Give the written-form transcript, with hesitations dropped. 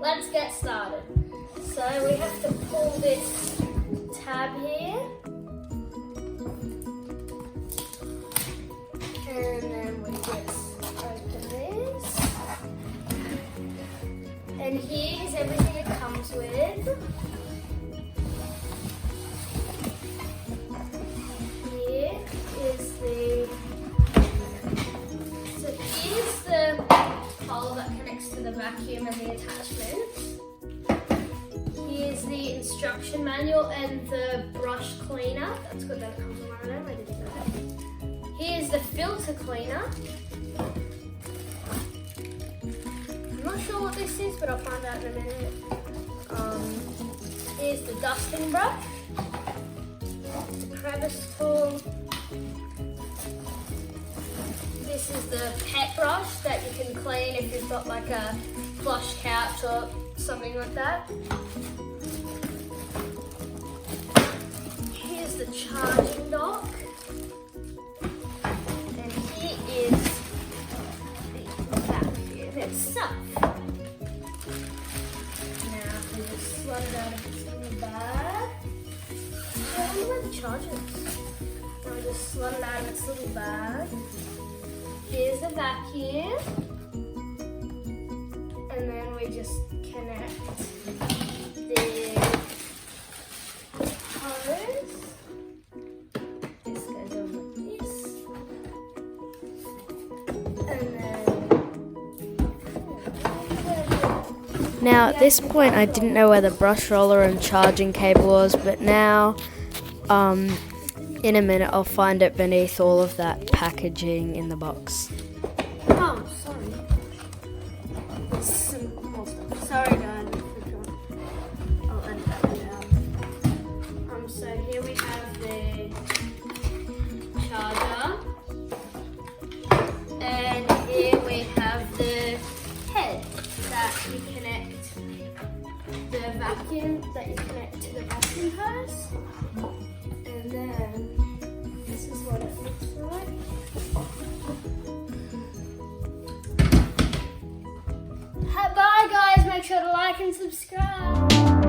let's get started. So we have to pull this tab here. And then we just open this. And here's everything it comes with. Here is here's the hole that connects to the vacuum and the attachments. Here's the instruction manual and the brush cleaner. That's good that it comes with one of them, I didn't know that. Here's the filter cleaner. I'm not sure what this is, but I'll find out in a minute. Here's the dusting brush, the crevice tool. This is the pet brush that you can clean if you've got like a plush couch or something like that. Here's the charging dock. And here is the vacuum itself. Now we just slot it out of its little bag. I wonder where the charger is. Now we just slot it out of its little bag. Here's the vacuum, and then we just connect the hose. This goes on like this, and then. Now at this point, I didn't know where the brush roller and charging cable was, but now, in a minute, I'll find it beneath all of that packaging in the box. Oh, sorry. There's some more stuff. Sorry, guys. I'll edit that one out. So here we have the charger, and here we have the head that you connect the vacuum to the vacuum hose. And then this is what it looks like. Bye guys, make sure to like and subscribe.